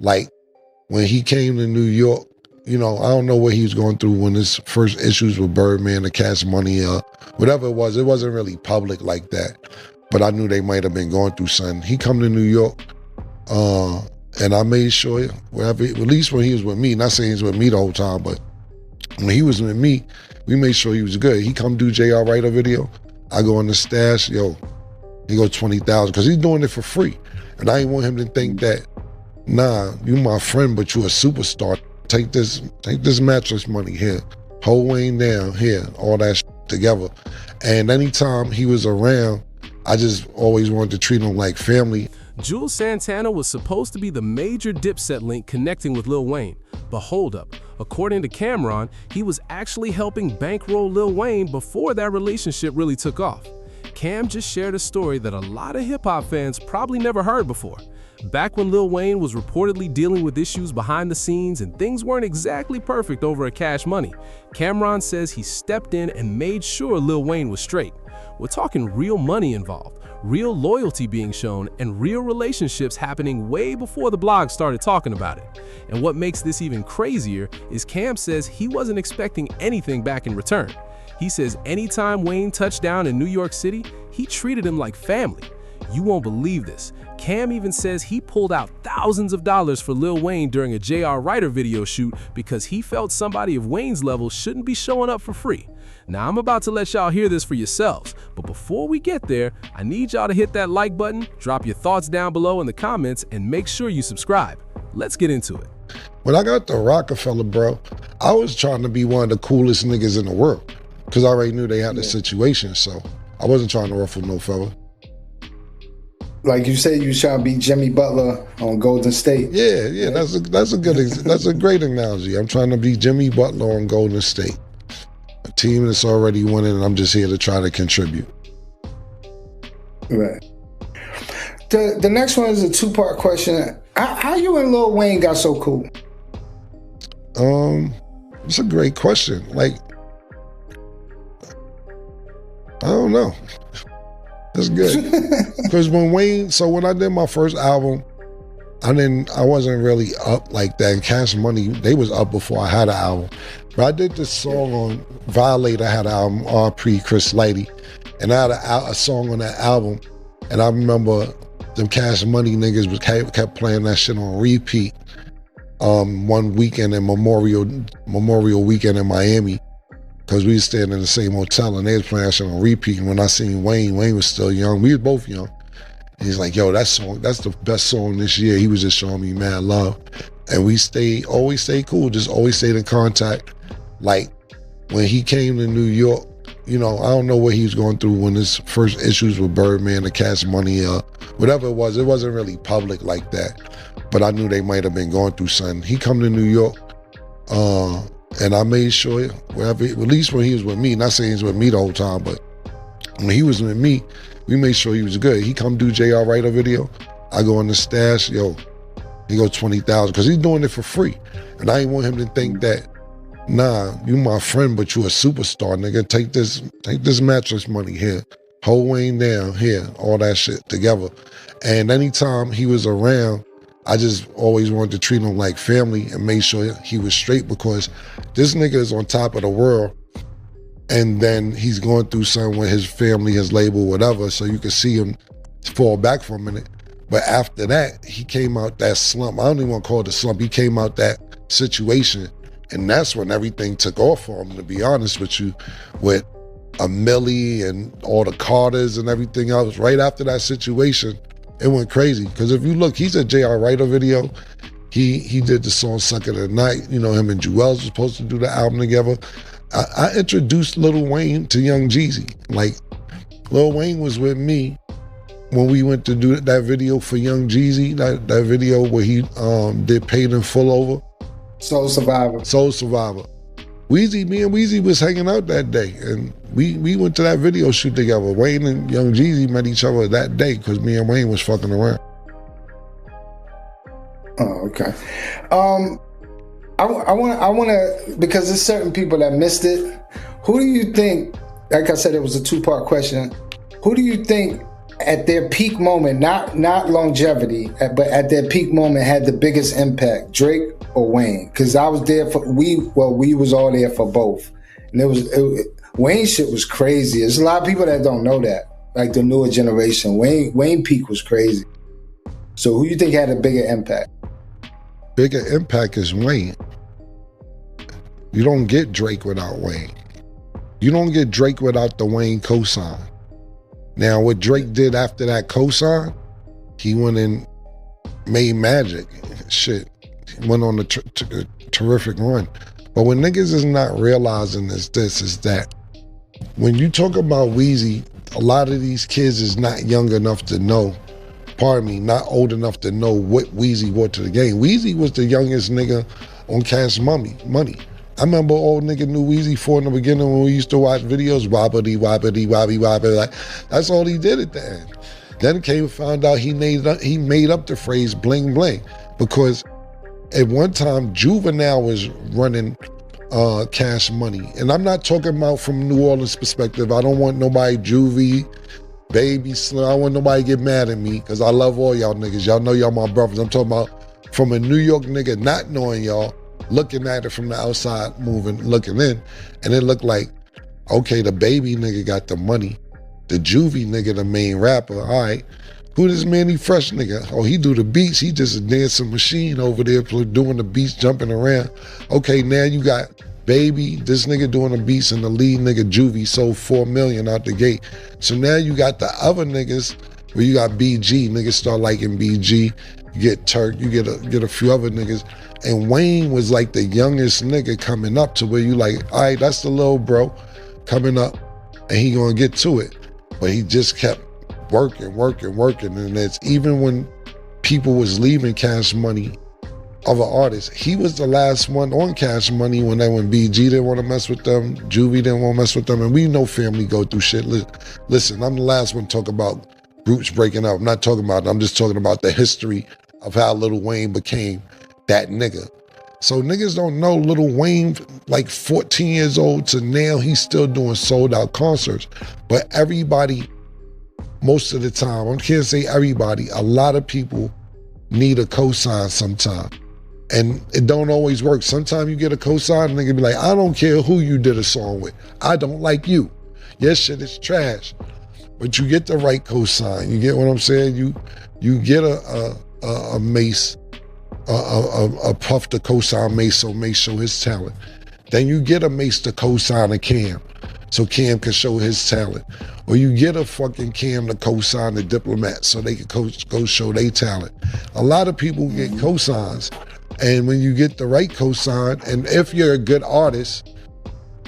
Like when he came to New York, I don't know what he was going through when his first issues with Birdman, the Cash Money, whatever it was. It wasn't really public like that, but I knew they might have been going through something. He come to New York, and I made sure wherever, at least when he was with me, not saying he was with me the whole time, but when he was with me, we made sure he was good. He come do JR Writer video. I go in the stash, he go 20,000 because he's doing it for free. And I didn't want him to think that, nah, you my friend, but you a superstar. Take this mattress money here. Hold Wayne down here, all that shit together. And anytime he was around, I just always wanted to treat him like family. Juelz Santana was supposed to be the major Dipset link connecting with Lil Wayne. But hold up, according to Cameron, he was actually helping bankroll Lil Wayne before that relationship really took off. Cam just shared a story that a lot of hip-hop fans probably never heard before. Back when Lil Wayne was reportedly dealing with issues behind the scenes and things weren't exactly perfect over at Cash Money, Cameron says he stepped in and made sure Lil Wayne was straight. We're talking real money involved, real loyalty being shown, and real relationships happening way before the blog started talking about it. And what makes this even crazier is Cam says he wasn't expecting anything back in return. He says anytime Wayne touched down in New York City, he treated him like family. You won't believe this. Cam even says he pulled out thousands of dollars for Lil Wayne during a JR Writer video shoot because he felt somebody of Wayne's level shouldn't be showing up for free. Now I'm about to let y'all hear this for yourselves, but before we get there, I need y'all to hit that like button, drop your thoughts down below in the comments, and make sure you subscribe. Let's get into it. When I got the Rockefeller, bro, I was trying to be one of the coolest niggas in the world because I already knew they had the situation, so I wasn't trying to ruffle no fella. Like you say, you trying to be Jimmy Butler on Golden State. Yeah, that's a great analogy. I'm trying to be Jimmy Butler on Golden State, a team that's already winning, and I'm just here to try to contribute. Right. The next one is a two-part question. How you and Lil Wayne got so cool? It's a great question. Like, I don't know. That's good. Because when I did my first album, I wasn't really up like that. And Cash Money, they was up before I had an album. But I did this song on Violate. I had an album, R.P. Chris Lighty. And I had a song on that album. And I remember them Cash Money niggas kept playing that shit on repeat one weekend in Memorial Weekend in Miami. Because we was staying in the same hotel and they was playing that shit on repeat. And when I seen Wayne was still young. We was both young. And he's like, yo, that's the best song this year. He was just showing me mad love. And we always stayed cool, just always stayed in contact. Like when he came to New York, I don't know what he was going through when his first issues with Birdman, the Cash Money, whatever it was. It wasn't really public like that. But I knew they might have been going through something. He come to New York, and I made sure wherever, at least when he was with me, not saying he was with me the whole time, but when he was with me, we made sure he was good. He come do JR Writer video. I go in the stash, he go 20,000 because he's doing it for free. And I didn't want him to think that, nah, you my friend, but you a superstar, nigga. Take this mattress money here. Hold Wayne down here, all that shit together. And anytime he was around, I just always wanted to treat him like family and make sure he was straight because this nigga is on top of the world and then he's going through something with his family, his label, whatever, so you can see him fall back for a minute. But after that, he came out that slump. I don't even want to call it a slump. He came out that situation and that's when everything took off for him, to be honest with you, with a Millie and all the Carters and everything else. Right after that situation, it went crazy. Because if you look, he's a JR Writer video. He did the song Suck of the Night. Him and Juelz was supposed to do the album together. I introduced Lil Wayne to Young Jeezy. Like, Lil Wayne was with me when we went to do that video for Young Jeezy, that video where he did Paid in Full over. Soul Survivor. Me and Weezy was hanging out that day, and we went to that video shoot together. Wayne and Young Jeezy met each other that day because me and Wayne was fucking around. Oh, okay. I want to, because there's certain people that missed it. Who do you think, like I said, it was a two-part question. Who do you think at their peak moment, not longevity, but at their peak moment, had the biggest impact, Drake or Wayne? Because I was there for we was all there for both, and Wayne shit was crazy. There's a lot of people that don't know that, like the newer generation. Wayne peak was crazy. So who you think had a bigger impact? Bigger impact is Wayne. You don't get Drake without Wayne. You don't get Drake without the Wayne cosign. Now, what Drake did after that cosign, he went and made magic. Shit, went on a terrific run. But what niggas is not realizing is that when you talk about Weezy, a lot of these kids is not young enough to know, not old enough to know what Weezy brought to the game. Weezy was the youngest nigga on Cash Money. I remember old nigga knew Weezy for in the beginning when we used to watch videos, wobbity, wobbity, wobbly, wobbly. Like, that's all he did at the end. Then came and found out he made up the phrase bling bling, because at one time Juvenile was running Cash Money. And I'm not talking about from New Orleans perspective. I don't want nobody Juvie, Baby Slim. I don't want nobody get mad at me, because I love all y'all niggas. Y'all know y'all my brothers. I'm talking about from a New York nigga not knowing y'all, looking at it from the outside, looking in, and it looked like, okay, the Baby nigga got the money, the Juvie nigga the main rapper. All right, who this Manny Fresh nigga? Oh, he do the beats. He just a dancing machine over there doing the beats, jumping around. Okay, now you got Baby, this nigga doing the beats, and the lead nigga Juvie sold 4 million out the gate. So now you got the other niggas where you got BG, niggas start liking BG. You get Turk, you get a few other niggas. And Wayne was like the youngest nigga coming up to where you like, all right, that's the little bro coming up and he gonna get to it. But he just kept working. And it's even when people was leaving Cash Money, other artists, he was the last one on Cash Money when BG didn't want to mess with them, Juvie didn't want to mess with them, and we know family go through shit. Listen, I'm the last one to talk about groups breaking up. I'm not talking about it. I'm just talking about the history of how Lil Wayne became that nigga. So niggas don't know Lil Wayne, like 14 years old to now, he's still doing sold out concerts. But everybody, most of the time, I can't say everybody, a lot of people need a cosign sometime. And it don't always work. Sometimes you get a cosign and they can be like, I don't care who you did a song with. I don't like you. Your shit is trash. But you get the right cosign. You get what I'm saying? You get a Mace, a Puff to co-sign Mace, so Mace show his talent. Then you get a Mace to co-sign a Cam, so Cam can show his talent. Or you get a fucking Cam to co-sign the Diplomat, so they can go show their talent. A lot of people get cosigns, and when you get the right cosign, and if you're a good artist,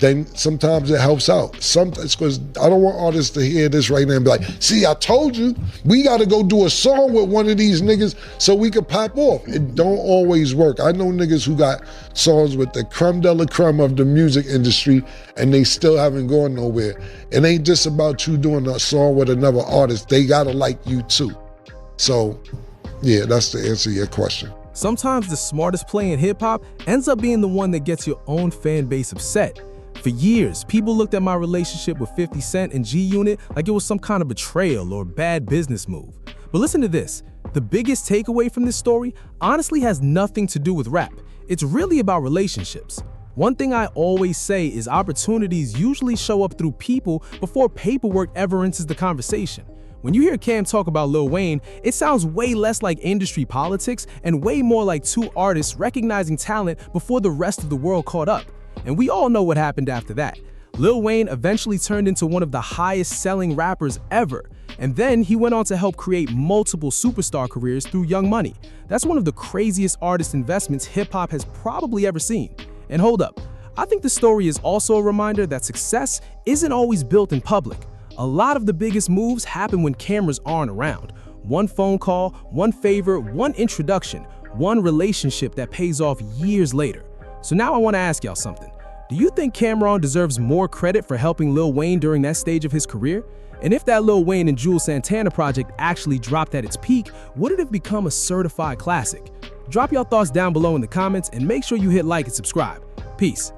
then sometimes it helps out. Sometimes, because I don't want artists to hear this right now and be like, see, I told you, we got to go do a song with one of these niggas so we could pop off. It don't always work. I know niggas who got songs with the creme de la creme of the music industry and they still haven't gone nowhere. It ain't just about you doing a song with another artist. They got to like you too. So, yeah, that's the answer to your question. Sometimes the smartest play in hip-hop ends up being the one that gets your own fan base upset. For years, people looked at my relationship with 50 Cent and G-Unit like it was some kind of betrayal or bad business move. But listen to this. The biggest takeaway from this story honestly has nothing to do with rap. It's really about relationships. One thing I always say is opportunities usually show up through people before paperwork ever enters the conversation. When you hear Cam talk about Lil Wayne, it sounds way less like industry politics and way more like two artists recognizing talent before the rest of the world caught up. And we all know what happened after that. Lil Wayne eventually turned into one of the highest selling rappers ever. And then he went on to help create multiple superstar careers through Young Money. That's one of the craziest artist investments hip-hop has probably ever seen. And hold up, I think the story is also a reminder that success isn't always built in public. A lot of the biggest moves happen when cameras aren't around. One phone call, one favor, one introduction, one relationship that pays off years later. So now I want to ask y'all something. Do you think Cam'ron deserves more credit for helping Lil Wayne during that stage of his career? And if that Lil Wayne and Juelz Santana project actually dropped at its peak, would it have become a certified classic? Drop your thoughts down below in the comments and make sure you hit like and subscribe. Peace.